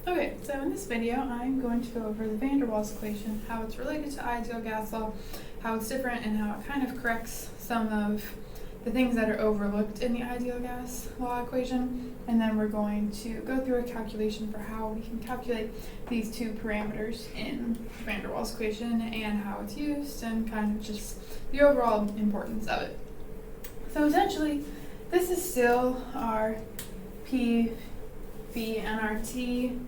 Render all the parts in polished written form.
Okay, so in this video, I'm going to go over the van der Waals equation, how it's related to ideal gas law, how it's different, and how it kind of corrects some of the things that are overlooked in the ideal gas law equation. And then we're going to go through a calculation for how we can calculate these two parameters in the van der Waals equation and how it's used and kind of just the overall importance of it. So essentially, this is still our P, V, and our T,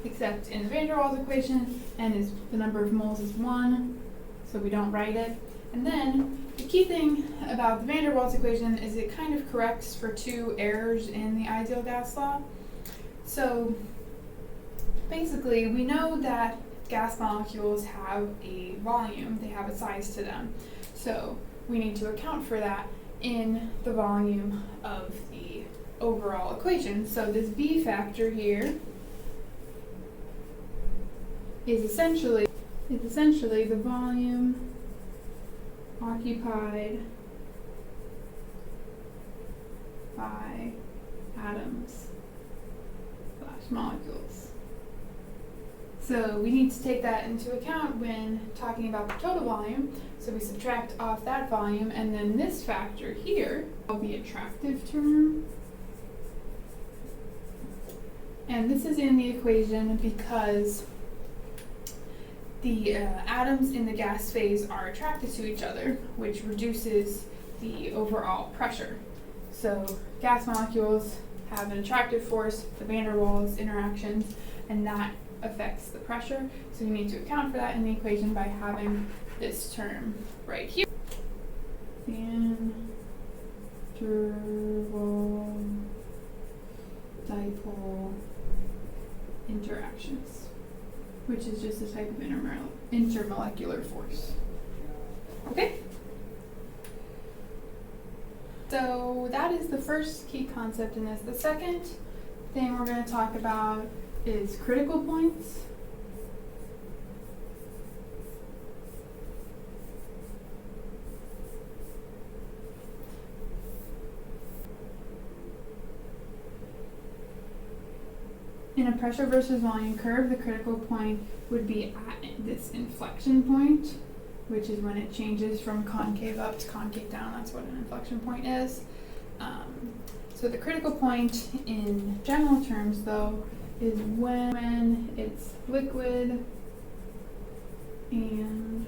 except in the van der Waals equation, and the number of moles is 1, so we don't write it. And then the key thing about the van der Waals equation is it kind of corrects for two errors in the ideal gas law. So basically, we know that gas molecules have a volume, they have a size to them. So we need to account for that in the volume of the overall equation. So this B factor here is essentially the volume occupied by atoms / molecules. So we need to take that into account when talking about the total volume. So we subtract off that volume, and then this factor here, the attractive term. And this is in the equation because the atoms in the gas phase are attracted to each other, which reduces the overall pressure. So gas molecules have an attractive force, the van der Waals interactions, and that affects the pressure. So we need to account for that in the equation by having this term right here. Van der Waals dipole interactions, which is just a type of intermolecular force. Okay? So that is the first key concept in this. The second thing we're going to talk about is critical points. In a pressure versus volume curve, the critical point would be at this inflection point, which is when it changes from concave up to concave down. That's what an inflection point is. So the critical point in general terms, though, is when it's liquid and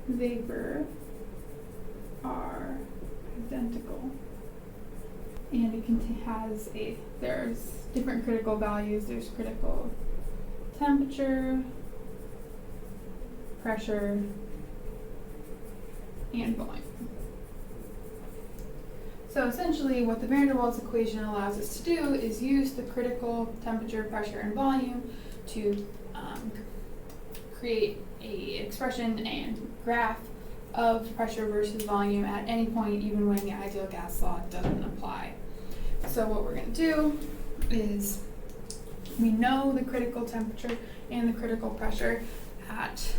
vapor are identical. And it there's different critical values. There's critical temperature, pressure, and volume. So essentially what the van der Waals equation allows us to do is use the critical temperature, pressure, and volume to create a expression and graph of pressure versus volume at any point, even when the ideal gas law doesn't apply. So what we're going to do is we know the critical temperature and the critical pressure at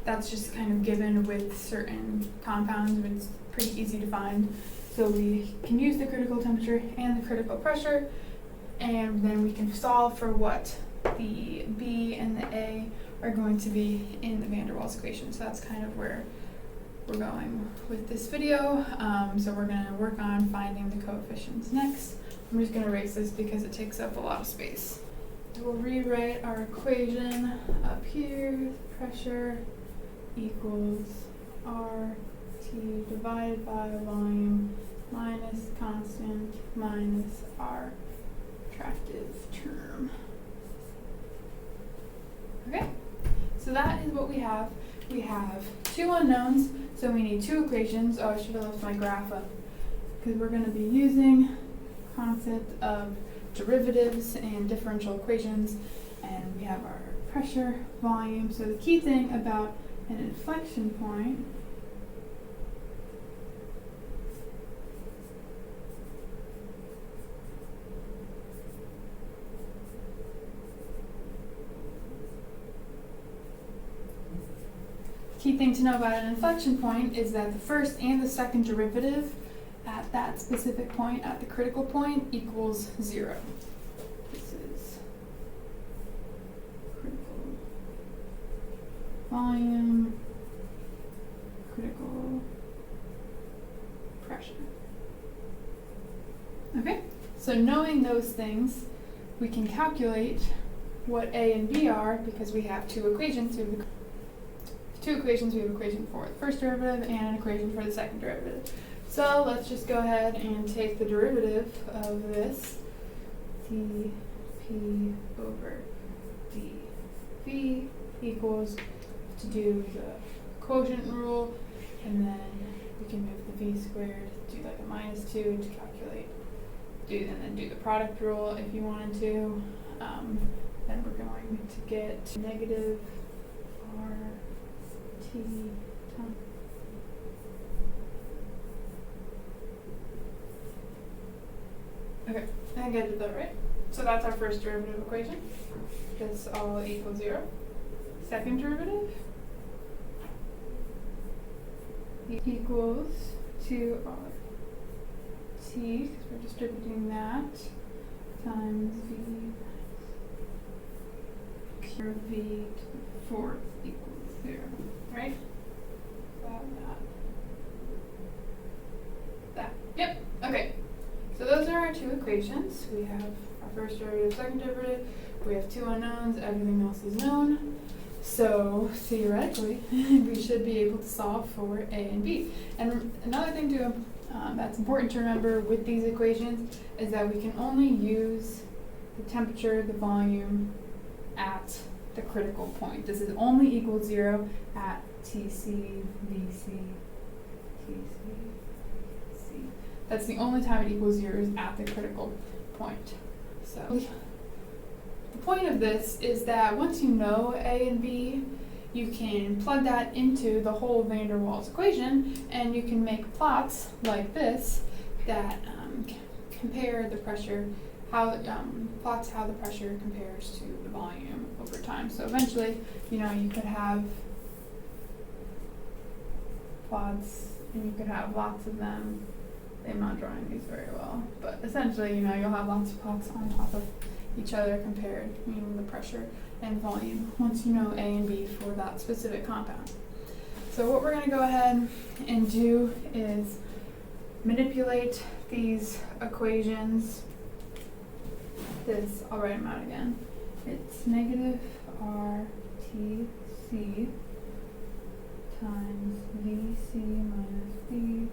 that's just kind of given with certain compounds, but it's pretty easy to find. So we can use the critical temperature and the critical pressure, and then we can solve for what the B and the A are going to be in the van der Waals equation. So that's kind of where we're going with this video. So we're going to work on finding the coefficients next. I'm just going to erase this because it takes up a lot of space. We'll rewrite our equation up here. Pressure equals RT divided by volume minus constant minus our attractive term. Okay, so that is what we have. We have two unknowns, so we need two equations. Oh, I should have left my graph up because we're going to be using concept of derivatives and differential equations, and we have our pressure, volume. So the key thing about an inflection point key thing to know about an inflection point is that the first and the second derivative at that specific point at the critical point equals 0. This is critical volume, critical pressure. Okay, so knowing those things, we can calculate what A and B are because we have two equations. We have an equation for the first derivative and an equation for the second derivative. So let's just go ahead and take the derivative of this, dp over dv equals, to do the quotient rule, and then we can move the v squared, do like a minus 2 to calculate, and then do the product rule if you wanted to. Then we're going to get negative RT times. Okay, I get that right. So that's our first derivative equation. This all equals 0. Second derivative equals 2RT, because we're distributing that, times v to the fourth equals 0, right? That. Yep, okay. So those are our two equations. We have our first derivative, second derivative. We have two unknowns. Everything else is known. So theoretically, we should be able to solve for A and B. And another thing to that's important to remember with these equations is that we can only use the temperature, the volume at the critical point. This is only equals 0 at TC, VC, TC, C. That's the only time it equals 0 is at the critical point. So the point of this is that once you know A and B, you can plug that into the whole van der Waals equation, and you can make plots like this that compare the pressure, plots how the pressure compares to the volume over time. So eventually, you could have plots, and you could have lots of them. I'm not drawing these very well, but essentially, you'll have lots of plots on top of each other compared, meaning the pressure and volume, once you know A and B for that specific compound. So what we're going to go ahead and do is manipulate these equations. I'll write them out again. It's negative RTC times VC minus V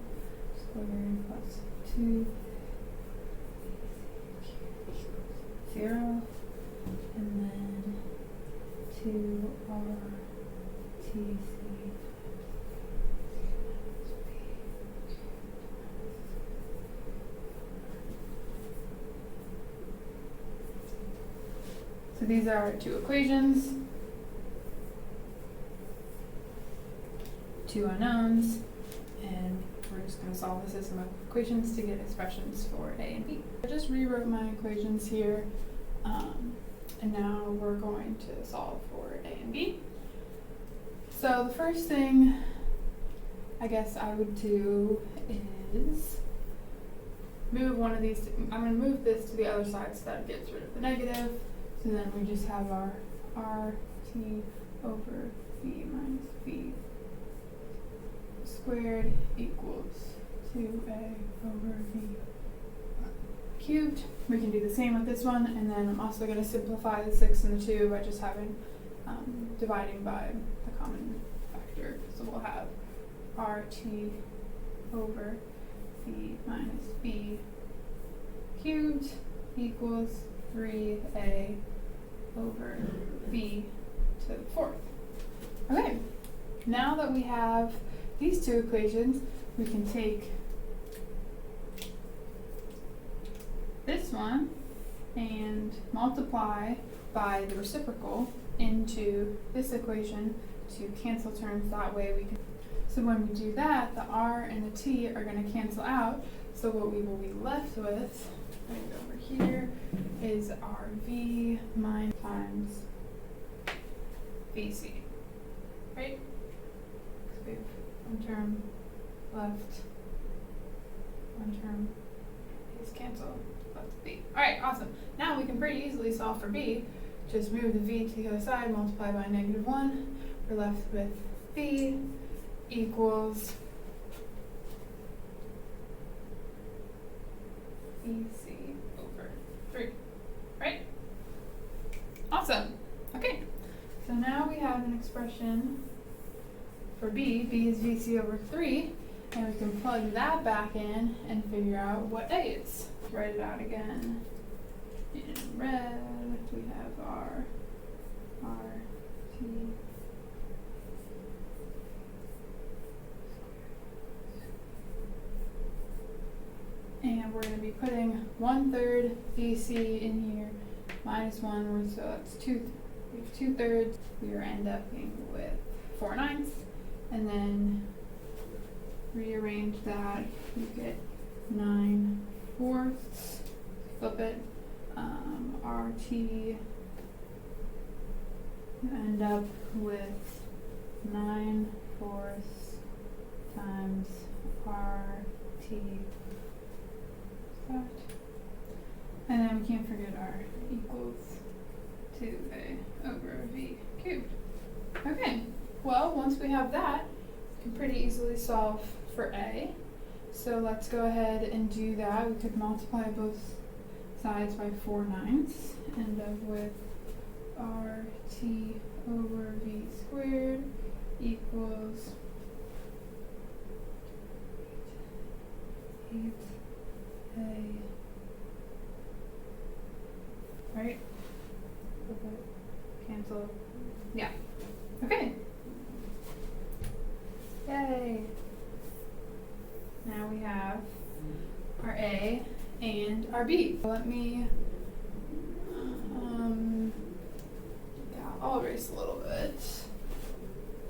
squared plus 2 0, and then 2RTC. So these are our two equations, two unknowns, and we're just going to solve the system of equations to get expressions for A and B. I just rewrote my equations here, and now we're going to solve for A and B. So the first thing I guess I would do is move one of these. I'm going to move this to the other side so that it gets rid of the negative. So then we just have our RT over V minus V squared equals 2A over V cubed. We can do the same with this one, and then I'm also going to simplify the 6 and the 2 by just having dividing by the common factor. So we'll have RT over V minus V cubed equals 3A over V to the fourth. Okay, now that we have these two equations, we can take this one and multiply by the reciprocal into this equation to cancel terms. That way we can. So when we do that, the R and the T are going to cancel out. So what we will be left with right over here is our V minus times VC, right? So we have one term left one term is cancel, left B. Alright, awesome. Now we can pretty easily solve for B. Just move the V to the other side, multiply by -1. We're left with B equals VC over 3, right? Awesome. Okay, so now we have an expression for B. B is VC over 3, and we can plug that back in and figure out what A is. Let's write it out again. In red, we have R, T, and we're going to be putting 1/3 VC in here, -1, so that's 2, we have 2/3. We are end up with 4/9, and then rearrange that, you get 9/4, flip it, RT, you end up with 9/4 times RT, and then we can't forget R equals 2A over V cubed. Okay, well, once we have that, we can pretty easily solve for A. So let's go ahead and do that. We could multiply both sides by 4/9, end up with RT over V squared equals 8A. Right? Cancel. Yeah. Okay. Yay. Now we have our A and our B. Let me, I'll erase a little bit.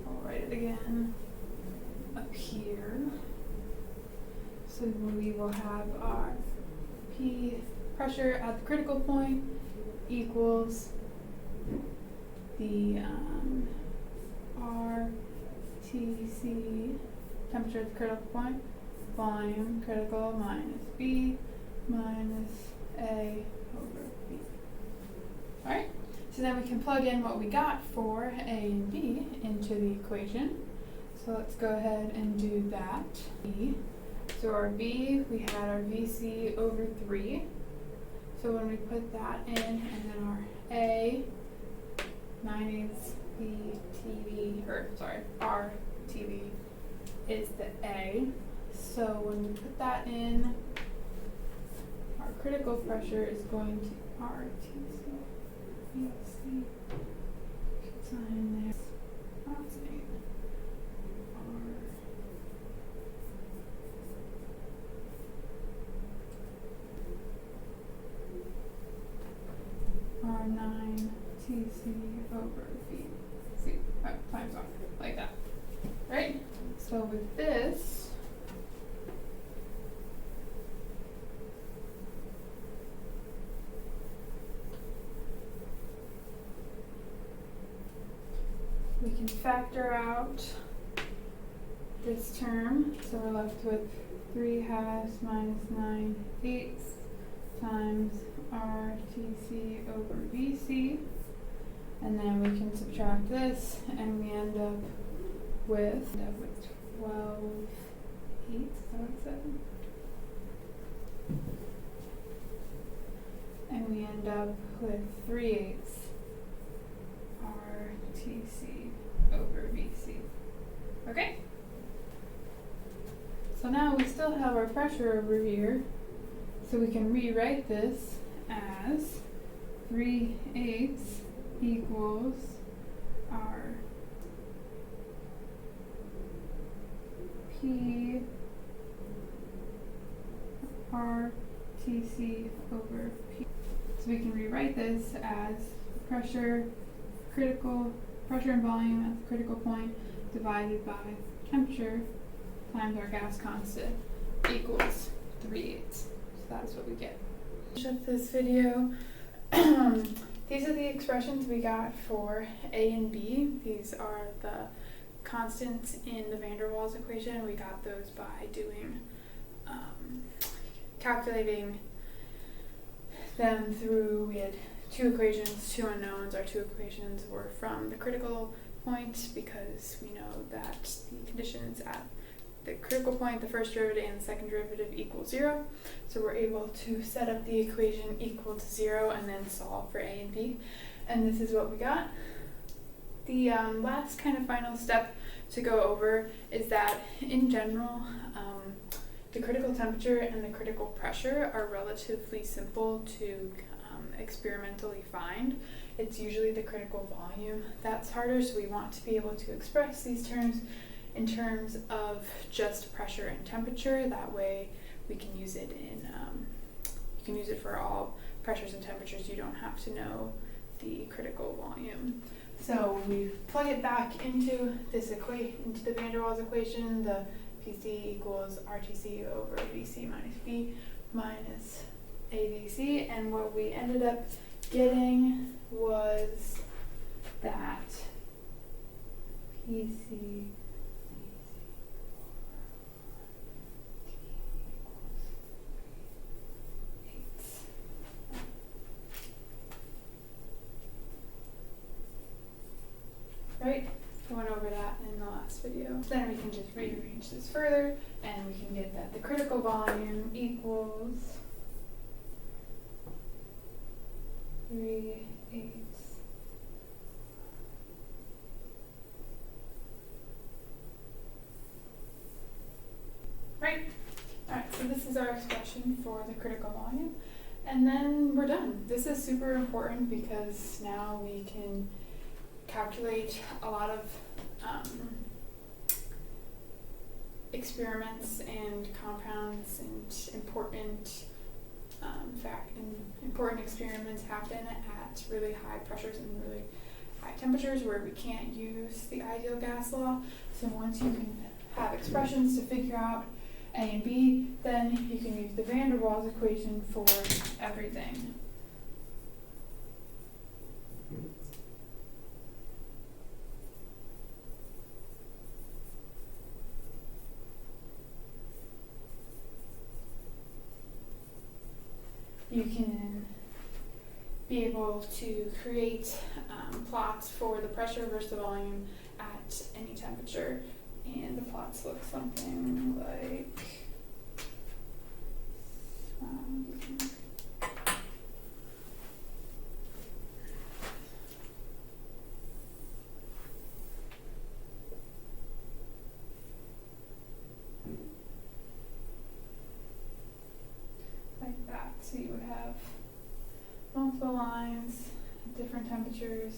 I'll write it again up here. So we will have our P pressure at the critical point equals the RTC, temperature at the critical point, volume critical minus B minus A over B. Alright, so then we can plug in what we got for A and B into the equation. So let's go ahead and do that. So our B, we had our VC over 3. So when we put that in, and then our A minus the TV, R TV is the A. So when we put that in, our critical pressure is going to RTC, VC, sign there, R. R9 TC over VC, times R, like that, right? So with this, we can factor out this term, so we're left with 3/2 minus 9/8 times RTC over VC, and then we can subtract this, and we end up with 12/8, is that what it said? And we end up with 3/8 RTC over VC. Okay? So now we still have our pressure over here, so we can rewrite this as 3/8 equals our P RTC over P. So we can rewrite this as pressure and volume at the critical point divided by temperature times our gas constant equals 3/8. So that's what we get. Finish up this video. These are the expressions we got for A and B. These are the constants in the van der Waals equation. We got those by doing calculating them through, we had two equations, two unknowns. Our two equations were from the critical point because we know that the conditions at the critical point, the first derivative and the second derivative equal 0. So we're able to set up the equation equal to 0 and then solve for A and B. And this is what we got. The last kind of final step to go over is that in general, the critical temperature and the critical pressure are relatively simple to experimentally find. It's usually the critical volume that's harder, so we want to be able to express these terms in terms of just pressure and temperature. That way we can use it in, you can use it for all pressures and temperatures. You don't have to know the critical volume. So we plug it back into this into the van der Waals equation, the PC equals RTC over VC minus V minus AVC, and what we ended up getting was that PC right? I went over that in the last video. So then we can just rearrange this further and we can get that the critical volume equals 3/8. Right? Alright, so this is our expression for the critical volume. And then we're done. This is super important because now we can calculate a lot of experiments and compounds and important experiments happen at really high pressures and really high temperatures where we can't use the ideal gas law. So once you can have expressions to figure out A and B, then you can use the van der Waals equation for everything. You can be able to create plots for the pressure versus the volume at any temperature, and the plots look something like that. So you would have multiple lines at different temperatures.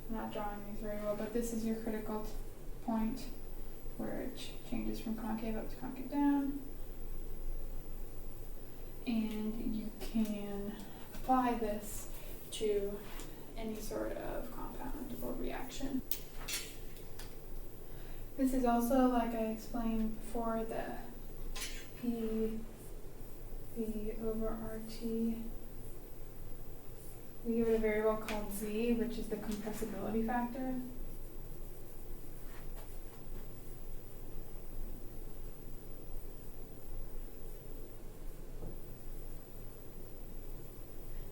I'm not drawing these very well, but this is your critical point where it changes from concave up to concave down. And you can apply this to any sort of compound or reaction. This is also, like I explained before, the PV over RT. We give it a variable called Z, which is the compressibility factor.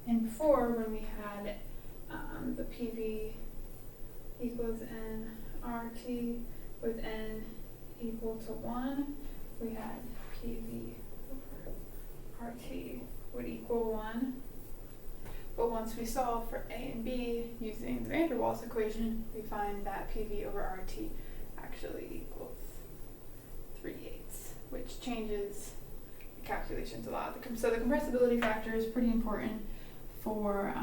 And before, when we had the PV equals N RT with N equal to 1, we had PV over RT would equal 1. But once we solve for A and B using the van der Waals equation, we find that PV over RT actually equals 3/8, which changes the calculations a lot. So the compressibility factor is pretty important for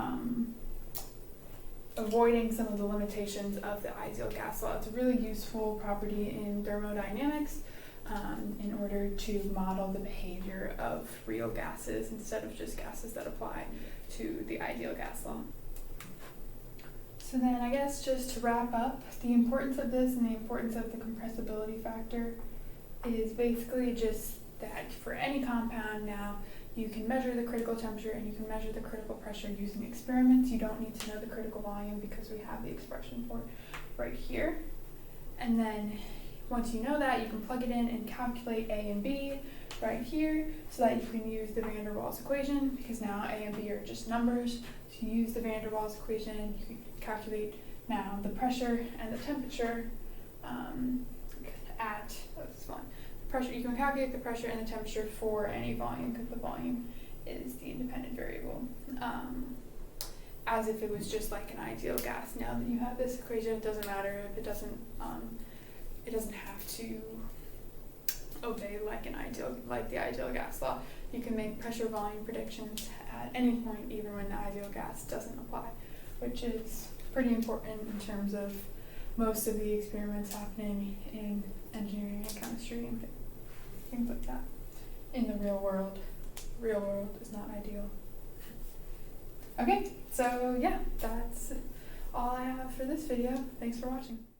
avoiding some of the limitations of the ideal gas law. It's a really useful property in thermodynamics in order to model the behavior of real gases instead of just gases that apply to the ideal gas law. So then I guess just to wrap up, the importance of this and the importance of the compressibility factor is basically just that for any compound now, you can measure the critical temperature and you can measure the critical pressure using experiments. You don't need to know the critical volume because we have the expression for it right here. And then once you know that, you can plug it in and calculate A and B right here so that you can use the van der Waals equation, because now A and B are just numbers. So you use the van der Waals equation, you can calculate now the pressure and the temperature at, that's fun. Pressure, you can calculate the pressure and the temperature for any volume, because the volume is the independent variable. As if it was just like an ideal gas. Now that you have this equation, it doesn't matter if it doesn't have to obey like the ideal gas law. You can make pressure volume predictions at any point, even when the ideal gas doesn't apply, which is pretty important in terms of most of the experiments happening in engineering and chemistry and things like that. In the real world is not ideal. Okay, so yeah, that's all I have for this video. Thanks for watching.